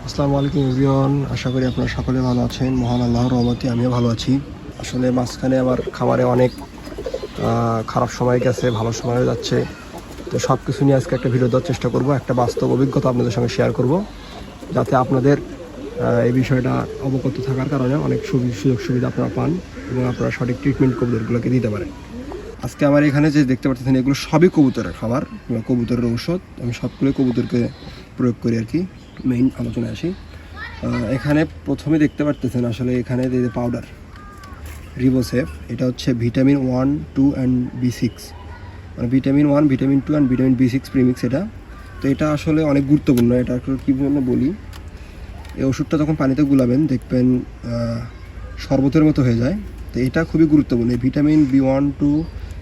আসসালামু আলাইকুম এভরিওয়ান, আশা করি আপনারা সকলে ভালো আছেন। মহান আল্লাহর রহমতে আমিও ভালো আছি। আসলে মাঝখানে আমার খামারে অনেক খারাপ সময় গেছে, ভালো সময়ও যাচ্ছে। তো সব কিছু নিয়ে আজকে একটা ভিডিও দেওয়ার চেষ্টা করব, একটা বাস্তব অভিজ্ঞতা আপনাদের সঙ্গে শেয়ার করব, যাতে আপনাদের এই বিষয়টা অবগত থাকার কারণে অনেক সুযোগ সুবিধা আপনারা পান এবং আপনারা সঠিক ট্রিটমেন্ট কবুতরগুলোকে দিতে পারেন। আজকে আমার এখানে যে দেখতে পাচ্ছেন এগুলো সবই কবুতরের খাবার কিংবা কবুতরের ঔষধ। আমি সবগুলোই কবুতরকে প্রয়োগ করি আর কি। মেইন আলোচনায় আসি। এখানে প্রথমে দেখতে পারতেছেন আসলে এখানে যে পাউডার রিবোসেফ, এটা হচ্ছে ভিটামিন 1, 2 অ্যান্ড B6, মানে vitamin 1, vitamin 2 and vitamin B6 premix এটা। তো এটা আসলে অনেক গুরুত্বপূর্ণ। এটা কী জন্য বলি, এই ওষুধটা যখন পানিতে গুলাবেন দেখবেন শরবতের মতো হয়ে যায়। তো এটা খুবই গুরুত্বপূর্ণ। এই ভিটামিন B1, 2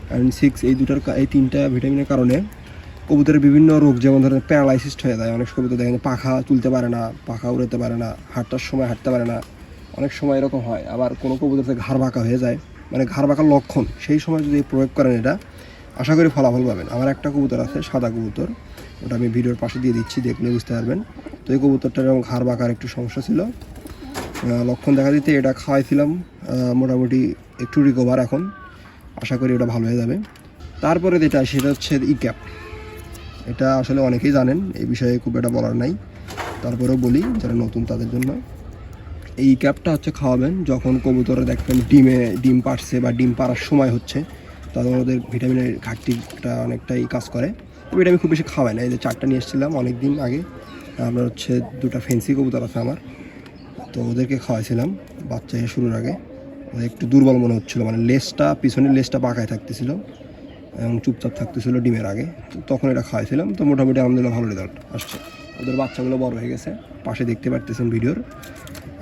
অ্যান্ড 6 এই তিনটা ভিটামিনের কারণে কবুতরের বিভিন্ন রোগ, যেমন ধরেন প্যারালাইসিস হয়ে যায়। অনেক কবুতর দেখেন পাখা তুলতে পারে না, পাখা উড়াতে পারে না, হাঁটার সময় হাঁটতে পারে না, অনেক সময় এরকম হয়। আবার কোনো কবুতরতে ঘাড় বাঁকা হয়ে যায়, মানে ঘাড় বাঁকার লক্ষণ। সেই সময় যদি প্রয়োগ করেন এটা, আশা করি ফলাফল পাবেন। আমার একটা কবুতর আছে, সাদা কবুতর, ওটা আমি ভিডিওর পাশে দিয়ে দিচ্ছি, দেখলে বুঝতে পারবেন। তো এই কবুতরটার এরকম ঘাড় বাঁকার একটু সমস্যা ছিল, লক্ষণ দেখা দিতে এটা খাওয়াইছিলাম, মোটামুটি একটু রিকভার এখন। আশা করি ওটা ভালো হয়ে যাবে। তারপরে যেটা সেটা হচ্ছে ইক্যাপ। এটা আসলে অনেকেই জানেন, এই বিষয়ে খুব একটা বলার নাই, তারপরেও বলি যারা নতুন তাদের জন্য। এই ক্যাপটা হচ্ছে খাওয়াবেন যখন কবুতরে দেখবেন ডিম পাড়ছে বা ডিম পাড়ার সময় হচ্ছে, তখন ওদের ভিটামিনের ঘাটতিটা অনেকটাই কাজ করে। ভিটামিন খুব বেশি খাওয়ায় না। এই যে 4টা নিয়ে এসেছিলাম অনেক দিন আগে, আপনার হচ্ছে 2টা ফেন্সি কবুতর আছে আমার, তো ওদেরকে খাওয়াইছিলাম বাচ্চা শুরুর আগে। ওদের একটু দুর্বল মনে হচ্ছিলো, মানে পিছনের লেজটা বাঁকায় থাকতেছিল এবং চুপচাপ থাকতেছিল ডিমের আগে। তো তখন এটা খাওয়াইছিলাম। তো মোটামুটি আলহামদুলিল্লাহ ভালো রেজাল্ট আসছে। ওদের বাচ্চাগুলো বড় হয়ে গেছে, পাশে দেখতে পারতেছেন ভিডিওর।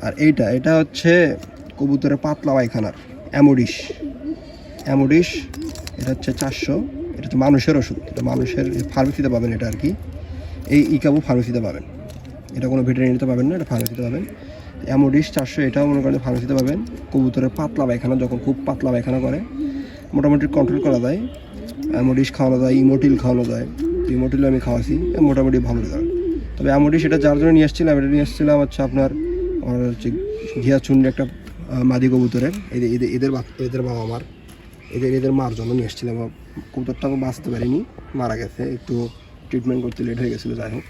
আর এটা হচ্ছে কবুতরের পাতলা পায়খানার অ্যামোডিস। এটা হচ্ছে 400। এটা হচ্ছে মানুষের ওষুধ, এটা মানুষের ফার্মেসিতে পাবেন এটা আর কি। এই ইকাবু ফার্মেসিতে পাবেন, এটা কোনো ভেটেরিনারিতে পাবেন না, এটা ফার্মেসিতে পাবেন। অ্যামোডিস 400, এটাও মনে করেন ফার্মেসিতে পাবেন। কবুতরের পাতলা পায়খানা যখন খুব পাতলা পায়খানা করে, মোটামুটি কন্ট্রোল করা যায়। অ্যামোডিস খাওয়ানো যায়, ইমোটিল খাওয়ানো যায়। ইমোটিলও আমি খাওয়াছি, মোটামুটি ভালো রেজাল্ট। তবে অ্যামোডিস এটা যার জন্য নিয়ে এসেছিলাম হচ্ছে আপনার হচ্ছে ঘিয়াচুন্ডি একটা মাদি কবুতরের, এদের বাবা মার, এদের মার জন্য নিয়ে এসেছিলাম। কবুতরটা বাঁচতে পারিনি, মারা গেছে, একটু ট্রিটমেন্ট করতে লেট হয়ে গেছিলো, যাই হোক।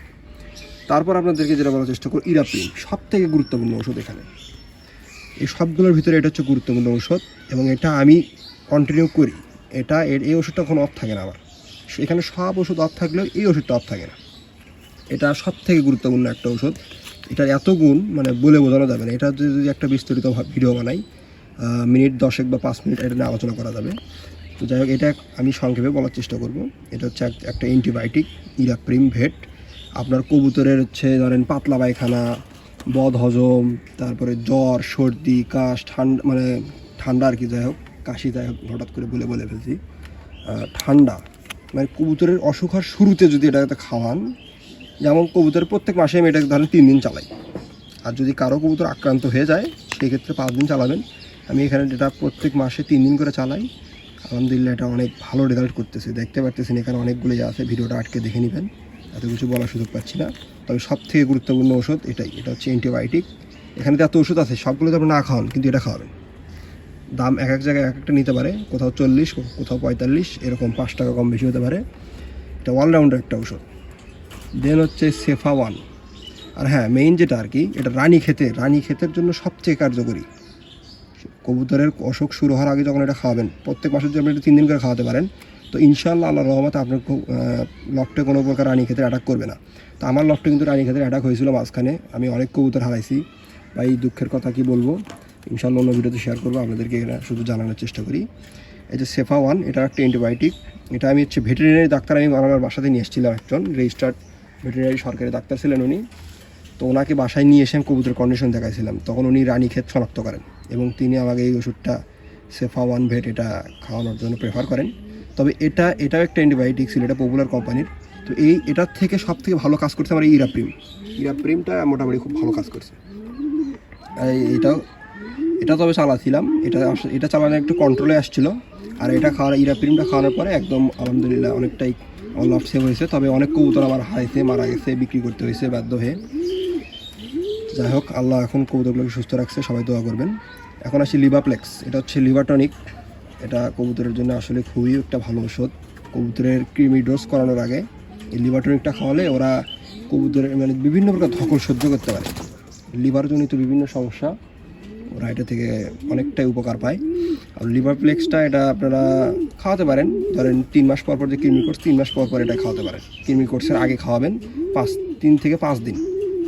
তারপর আপনাদেরকে যেটা বলার চেষ্টা করি, ইরাপ্রিন সব থেকে গুরুত্বপূর্ণ ওষুধ এখানে। এই সবগুলোর ভিতরে এটা হচ্ছে গুরুত্বপূর্ণ ওষুধ এবং এটা আমি কন্টিনিউ করি। এই ওষুধটা কোনো অফ থাকে না আমার। এখানে সব ওষুধ অফ থাকলেও এই ওষুধটা অফ থাকে না। এটা সব থেকে গুরুত্বপূর্ণ একটা ওষুধ। এটার এত গুণ মানে বলে বোঝানো যাবে না। এটা যদি একটা বিস্তারিত ভিডিও বানাই, মিনিট 10 বা 5 মিনিট এটা নিয়ে আলোচনা করা যাবে। তো যাই হোক, এটা আমি সংক্ষেপে বলার চেষ্টা করব। এটা হচ্ছে একটা অ্যান্টিবায়োটিক, ইরাপ্রিম ভেট। আপনার কবুতরের হচ্ছে ধরেন পাতলা পায়খানা, বদহজম, তারপরে জ্বর, সর্দি, কাশ, ঠান্ডা আর কি, যাই হোক কাশি, যাই হোক হঠাৎ করে বলে ফেলছি, ঠান্ডা, মানে কবুতরের অসুখ হওয়ার শুরুতে যদি এটাকে খাওয়ান, যেমন কবুতরের প্রত্যেক মাসে আমি এটাকে ধরেন 3 দিন চালাই। আর যদি কারো কবুতর আক্রান্ত হয়ে যায় সেক্ষেত্রে 5 দিন চালাবেন। আমি এখানে এটা প্রত্যেক মাসে 3 দিন করে চালাই। আলহামদুলিল্লাহ এটা অনেক ভালো রেজাল্ট করতেছে, দেখতে পারতেছেন এখানে অনেকগুলোই আছে, ভিডিওটা আটকে দেখে নেবেন, এত কিছু বলার সুযোগ পাচ্ছি না। তবে সব থেকে গুরুত্বপূর্ণ ওষুধ এটাই, এটা হচ্ছে অ্যান্টিবায়োটিক। এখানে এত ওষুধ আছে, সবগুলো তো আপনি না খাওয়ান, কিন্তু এটা খাওয়াবেন। দাম এক জায়গায় এক একটা নিতে পারে, কোথাও 40, কোথাও 45, এরকম 5 টাকা কম বেশি হতে পারে। এটা অলরাউন্ডার একটা ওষুধ। দেন হচ্ছে সেফা 1। আর হ্যাঁ, মেইন যেটা আর কি, এটা রানীক্ষেতের জন্য সবচেয়ে কার্যকরী। কবুতরের অসুখ শুরু হওয়ার আগে যখন এটা খাওয়াবেন, প্রত্যেক মাসে যদি আপনি এটা 3 দিন করে খাওয়াতে পারেন, তো ইনশাআল্লাহ আল্লাহর রহমতে আপনার লফটে কোনো প্রকার রানীক্ষেতের অ্যাটাক করবে না। তো আমার লফটে কিন্তু রানীক্ষেতের অ্যাটাক হয়েছিল মাঝখানে, আমি অনেক কবুতর হারাইছি। বা এই দুঃখের কথা কি বলবো, ইনশাআল্লাহ অন্য ভিডিওতে শেয়ার করবো, আপনাদেরকে এটা শুধু জানানোর চেষ্টা করি। এই যে সেফা 1, এটা একটা অ্যান্টিবায়োটিক। এটা আমি হচ্ছে ভেটেরিনারি ডাক্তার, আমি আমার বাসাতে নিয়ে এসেছিলাম, একজন রেজিস্টার্ড ভেটেরিনারি সরকারি ডাক্তার ছিলেন উনি। তো ওনাকে বাসায় নিয়ে এসে আমি কবুতরের কন্ডিশন দেখাইছিলাম, তখন উনি রানীক্ষেত শনাক্ত করেন এবং তিনি আমাকে এই ওষুধটা সেফা 1 ভেট এটা খাওয়ানোর জন্য প্রেফার করেন। তবে এটাও একটা অ্যান্টিবায়োটিক ছিল, এটা পপুলার কোম্পানির। তো এটার থেকে সব থেকে ভালো কাজ করছে আমার ইরাপ্রিমটা মোটামুটি খুব ভালো কাজ করছে। এটা তবে চালাছিলাম, এটা চালানো একটু কন্ট্রোলে আসছিল। আর এটা ইরাপ্রিমটা খাওয়ানোর পরে একদম আলহামদুলিল্লাহ অনেকটাই আমার লফট সেভ হয়েছে। তবে অনেক কবুতর আমার হারাইছে, মারা গেছে, বিক্রি করতে হয়েছে বাধ্য হয়ে। যাই হোক, আল্লাহ এখন কবুতরগুলোকে সুস্থ রাখছে, সবাই দোয়া করবেন। এখন আসি লিভাপ্লেক্স। এটা হচ্ছে লিভার টনিক। এটা কবুতরের জন্য আসলে খুবই একটা ভালো ওষুধ। কবুতরের কৃমি ডোজ করানোর আগে এই লিভার টনিকটা খাওয়ালে ওরা কবুতরের মানে বিভিন্ন প্রকার ধকল সহ্য করতে পারে। লিভারজনিত বিভিন্ন সমস্যা ওরা এটা থেকে অনেকটাই উপকার পায়। আর লিভার প্লেক্সটা এটা আপনারা খাওয়াতে পারেন, ধরেন 3 মাস পর পর যে কৃমি কোর্স, 3 মাস পর পর এটা খাওয়াতে পারেন। কৃমি কোর্সের আগে খাওয়াবেন 3 থেকে 5 দিন,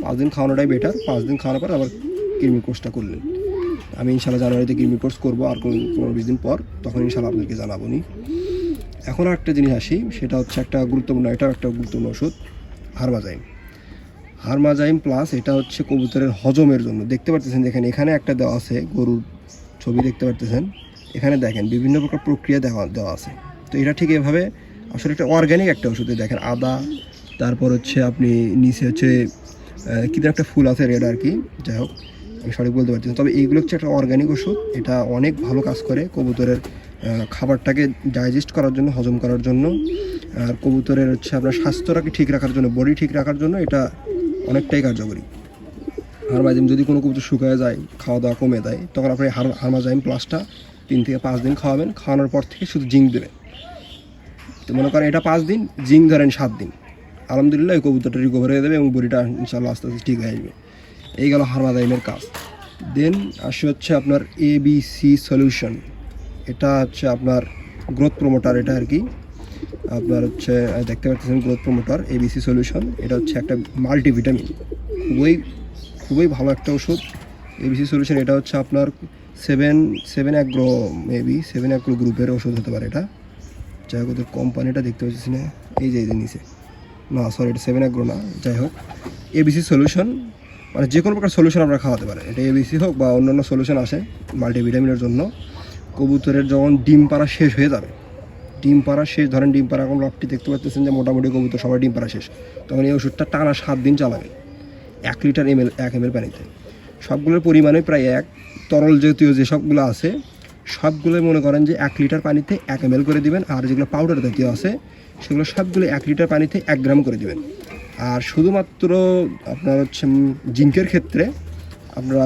5 দিন খাওয়ানোটাই বেটার। 5 দিন খাওয়ানোর পর আবার কৃমি কোর্সটা করলেন। আমি ইনশাল্লাহ জানুয়ারিতে কৃমি কোর্স করবো, আর 15-20 দিন পর, তখন ইনশাল্লাহ আপনাদেরকে জানাবো নি। এখন একটা জিনিস আসি, সেটা হচ্ছে একটা গুরুত্বপূর্ণ, এটাও একটা গুরুত্বপূর্ণ ওষুধ, হারমাজাইম। হারমাজাইম প্লাস এটা হচ্ছে কবুতরের হজমের জন্য। দেখতে পারতেছেন দেখেন, এখানে একটা দেওয়া আছে গরুর ছবি দেখতে পারতেছেন, এখানে দেখেন বিভিন্ন প্রকার প্রক্রিয়া দেওয়া আছে। তো এটা ঠিক এভাবে আসলে একটা অর্গ্যানিক একটা ওষুধে দেখেন আদা, তারপর হচ্ছে আপনি নিচে হচ্ছে কী একটা ফুল আছে রেড আর কি, যাই হোক আমি সঠিক বলতে পারছি না, তবে এইগুলো হচ্ছে একটা অর্গ্যানিক ওষুধ। এটা অনেক ভালো কাজ করে কবুতরের খাবারটাকে ডাইজেস্ট করার জন্য, হজম করার জন্য, আর কবুতরের হচ্ছে আপনার স্বাস্থ্যটাকে ঠিক রাখার জন্য, বডি ঠিক রাখার জন্য এটা অনেকটাই কার্যকরী। হারমাজাইম যদি কোনো কবুতর শুকায় যায়, খাওয়া দাওয়া কমে দেয়, তখন আপনি হারমাজাইম প্লাসটা 3 থেকে 5 দিন খাওয়াবেন। খাওয়ানোর পর থেকে শুধু জিঙ্ক দেবেন। তো মনে করেন এটা 5 দিন, জিঙ্ক ধরেন 7 দিন, আলহামদুলিল্লাহ এই কবুতরটা রিকভার হয়ে যাবে এবং বডিটা ইনশাআল্লাহ আস্তে আস্তে ঠিক হয়ে আসবে। এই গেল হারমাজাইমের কাজ। দেন আসে হচ্ছে আপনার ABC সলিউশন। এটা হচ্ছে আপনার গ্রোথ প্রমোটার, এটা আর কি আপনার হচ্ছে দেখতে পাচ্ছেন গ্রোথ প্রমোটার ABC সলিউশন। এটা হচ্ছে একটা মাল্টিভিটামিন, খুবই ভালো একটা ওষুধ ABC সলিউশন। এটা হচ্ছে আপনার 7 অ্যাগ্রো, মেবি 7 অ্যাগ্রো গ্রুপের ওষুধ হতে পারে এটা। যাই হোক, ওদের কোম্পানিটা দেখতে পাচ্ছি না, এই যে নিচে, না সরি এটা 7 অ্যাগ্রো না। যাই হোক, ABC সলিউশন মানে যে কোনো প্রকার সলিউশন আপনারা খাওয়াতে পারেন, এটা ABC হোক বা অন্যান্য সলিউশন আসে মাল্টিভিটামিনের জন্য। কবুতরের যখন ডিম পাড়া শেষ হয়ে যাবে, ডিম পাড়া শেষ, ধরেন ডিম পাড়া এখন লকটি দেখতে পাচ্ছেন যে মোটামুটি কবুতর সবাই ডিম পাড়া শেষ, তখন এই ওষুধটা টানা 7 দিন চালাবে 1 লিটার 1 ml পানিতে। সবগুলোর পরিমাণে প্রায় এক, তরল জাতীয় যে সবগুলো আছে সবগুলোই মনে করেন যে 1 লিটার পানিতে 1 ml করে দিবেন, আর যেগুলো পাউডার জাতীয় আছে সেগুলো সবগুলো 1 লিটার পানিতে 1 গ্রাম করে দিবেন। আর শুধুমাত্র আপনার হচ্ছে জিঙ্কের ক্ষেত্রে আপনারা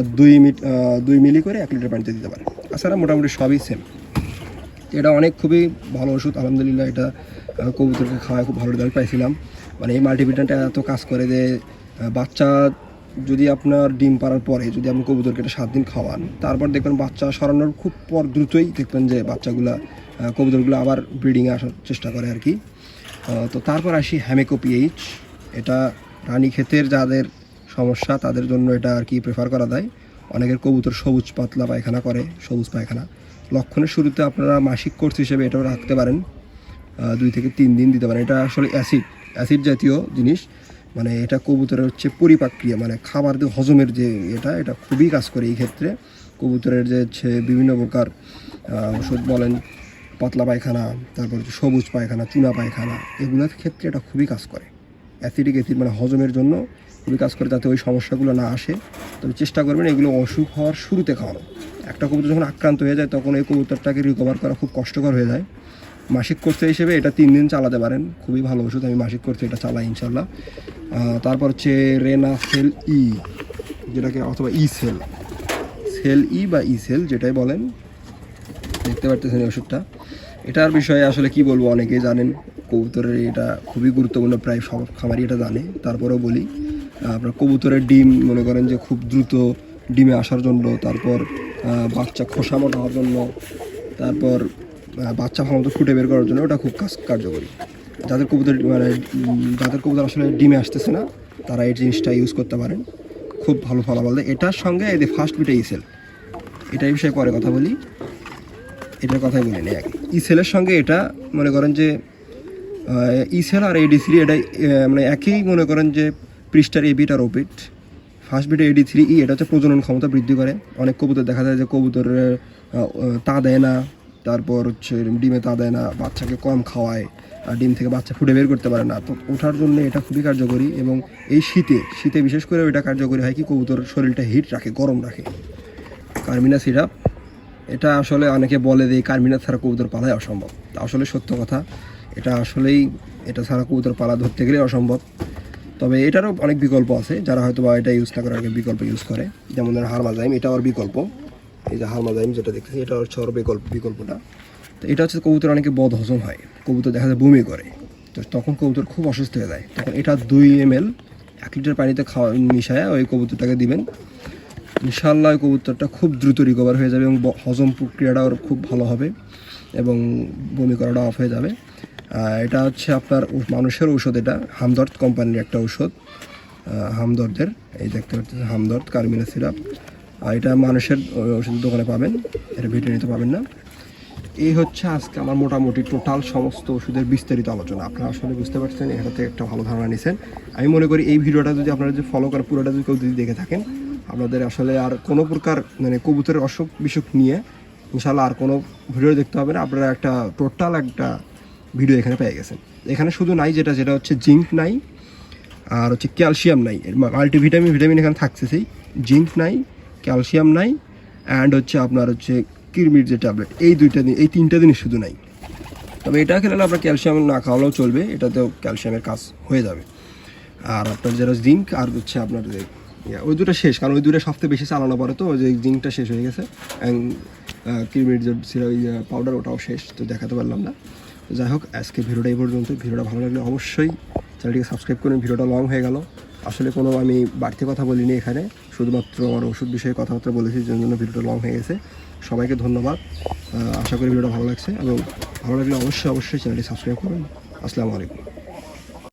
2 মিলি করে 1 লিটার পানিতে দিতে পারেন। তাছাড়া মোটামুটি সবই সেম। এটা খুবই ভালো ওষুধ, আলহামদুলিল্লাহ। এটা কবুতরকে খাওয়ায় খুব ভালো রেজাল্ট পাইছিলাম। মানে এই মাল্টিভিটামিনটা এত কাজ করে যে বাচ্চা যদি আপনার ডিম পাড়ার পরে যদি আপনি কবুতরকে এটা 7 দিন খাওয়ান, তারপর দেখবেন বাচ্চা সরানোর খুব পর দ্রুতই দেখবেন যে কবুতরগুলো আবার ব্রিডিংয়ে আসার চেষ্টা করে আর কি। তো তারপর আসি হ্যামেকো PH। এটা রানীক্ষেতের যাদের সমস্যা তাদের জন্য এটা আর কি প্রেফার করা যায়। অনেকের কবুতর সবুজ পাতলা পায়খানা করে, সবুজ পায়খানা লক্ষণের শুরুতে আপনারা মাসিক কোর্স হিসেবে এটাও রাখতে পারেন, 2 থেকে 3 দিন দিতে পারেন। এটা আসলে অ্যাসিড জাতীয় জিনিস, মানে এটা কবুতরের হচ্ছে পরিপাক্রিয়া, মানে খাবার দিয়ে হজমের যে এটা খুবই কাজ করে এই ক্ষেত্রে। কবুতরের যে হচ্ছে বিভিন্ন প্রকার ওষুধ বলেন, পাতলা পায়খানা, তারপর হচ্ছে সবুজ পায়খানা, চুনা পায়খানা, এগুলোর ক্ষেত্রে এটা খুবই কাজ করে। অ্যাসিড মানে হজমের জন্য খুবই কাজ করে, যাতে ওই সমস্যাগুলো না আসে। তবে চেষ্টা করবেন এগুলো অসুখ হওয়ার শুরুতে খাওয়ানো। একটা কবুতর যখন আক্রান্ত হয়ে যায় তখন এই কবুতরটাকে রিকভার করা খুব কষ্টকর হয়ে যায়। মাসিক কোর্সে হিসেবে এটা 3 দিন চালাতে পারেন, খুবই ভালো ওষুধ। আমি মাসিক কোর্সে এটা চালাই ইনশাল্লাহ। তারপর হচ্ছে রেনাসেল যেটাকে, অথবা সেল বা সেল যেটাই বলেন, দেখতে পারতেছেন এই ওষুধটা। এটার বিষয়ে আসলে কি বলবো, অনেকেই জানেন কবুতরের এটা খুবই গুরুত্বপূর্ণ, প্রায় সব খামারই এটা জানে। তারপরেও বলি, আপনার কবুতরের ডিম মনে করেন যে খুব দ্রুত ডিমে আসার জন্য, তারপর বাচ্চা খোসা মোটা হওয়ার জন্য, তারপর বাচ্চা ভালোমতো ফুটে বের করার জন্য ওটা খুব কার্যকরী। যাদের কবুতর আসলে ডিমে আসতেছে না, তারা এই জিনিসটা ইউজ করতে পারেন, খুব ভালো ফলাফল দেয়। এটার সঙ্গে এই যে ফার্স্ট বিটে ইসেল, এটার বিষয়ে পরে কথা বলি, এটার কথাই বলে নেই আগে। ইসেলের সঙ্গে এটা মনে করেন যে ইসেল আর AD3 এটা মানে একই মনে করেন যে পৃষ্ঠার এবিট আর ওবিট। ফার্স্ট বিটে AD3E এটা হচ্ছে প্রজনন ক্ষমতা বৃদ্ধি করে। অনেক কবুতর দেখা যায় যে কবুতরের তা দেয় না, তারপর হচ্ছে ডিমে তা দেয় না, বাচ্চাকে কম খাওয়ায়, আর ডিম থেকে বাচ্চা ফুটে বের করতে পারে না। তো ওঠার জন্য এটা খুবই কার্যকরী। এবং এই শীতে বিশেষ করে এটা কার্যকরী হয় কি, কবুতর শরীরটা হিট রাখে, গরম রাখে। কার্মিনা সিরাপ, এটা আসলে অনেকে বলে যে কার্মিনা ছাড়া কবুতর পালাই অসম্ভব। আসলে সত্য কথা, এটা আসলেই এটা ছাড়া কবুতর পালা ধরতে গেলে অসম্ভব। তবে এটারও অনেক বিকল্প আছে, যারা হয়তো বা এটা ইউজ না করে আগে বিকল্প ইউজ করে, যেমন ধরেন হারমাজাইম, এটা ওর বিকল্প। এই যে হারমাজাইম যেটা দেখতেছি, এটা হচ্ছে ওর বিকল্পটা। তো এটা হচ্ছে কবুতর অনেকে বদ হজম হয়, কবুতর দেখা যায় বমি করে, তো তখন কবুতর খুব অসুস্থ হয়ে যায়, তখন এটা 2 ml 1 লিটার পানিতে খাওয়া মিশায় ওই কবুতরটাকে দিবেন। ইনশাআল্লাহ ওই কবুতরটা খুব দ্রুত রিকভার হয়ে যাবে এবং হজম প্রক্রিয়াটা ওর খুব ভালো হবে এবং বমি করাটা অফ হয়ে যাবে। এটা হচ্ছে আপনার মানুষের ঔষধ, এটা হামদর্দ কোম্পানির একটা ঔষধ, হামদর্দের, এই দেখতে পাচ্ছেন হামদর্দ কার্মিনা সিরাপ। আর এটা মানুষের ওষুধের দোকানে পাবেন, এটা ভেটেরিনারিতে পাবেন না। এই হচ্ছে আজকে আমার মোটামুটি টোটাল সমস্ত ওষুধের বিস্তারিত আলোচনা। আপনারা আসলে বুঝতে পারছেন, এটা থেকে একটা ভালো ধারণা নিয়েছেন। আমি মনে করি এই ভিডিওটা যদি আপনারা যদি ফলো করেন, পুরোটা যদি কেউ যদি দেখে থাকেন, আপনাদের আসলে আর কোনো প্রকার মানে কবুতরের অসুখ বিসুখ নিয়ে ইনশাআল্লাহ আর কোনো ভিডিও দেখতে হবে না। আপনারা একটা টোটাল একটা ভিডিও এখানে পেয়ে গেছেন। এখানে শুধু নাই যেটা হচ্ছে জিঙ্ক নাই, আর হচ্ছে ক্যালসিয়াম নাই, ভিটামিন এখানে থাকতেছেই, জিঙ্ক নাই, ক্যালসিয়াম নাই, অ্যান্ড হচ্ছে আপনার হচ্ছে কিরমির যে ট্যাবলেট, এই 3টা জিনিস শুধু নাই। তবে এটা খেলে আপনার ক্যালসিয়াম না খাওয়ালেও চলবে, এটাতেও ক্যালসিয়ামের কাজ হয়ে যাবে। আর আপনার যেটা জিঙ্ক আর হচ্ছে আপনার ওই দুটো শেষ, কারণ ওই দুটো সবথেকে বেশি চালানো পরে, তো যে জিঙ্কটা শেষ হয়ে গেছে, কিরমির যে পাউডার ওটাও শেষ, তো দেখাতে পারলাম না। তো যাই হোক, আজকে ভিডিওটা এই পর্যন্ত। ভিডিওটা ভালো লাগলে অবশ্যই চ্যানেলটিকে সাবস্ক্রাইব করুন। ভিডিওটা লং হয়ে গেল, আসলে কোনো আমি বাড়তি কথা বলিনি এখানে, শুধুমাত্র আমার ওষুধ বিষয়ে কথাবার্তা বলেছি, যার জন্য ভিডিওটা লং হয়ে গেছে। সবাইকে ধন্যবাদ, আশা করি ভিডিওটা ভালো লাগছে, এবং ভালো লাগলে অবশ্যই চ্যানেলটি সাবস্ক্রাইব করুন। আসসালামু আলাইকুম।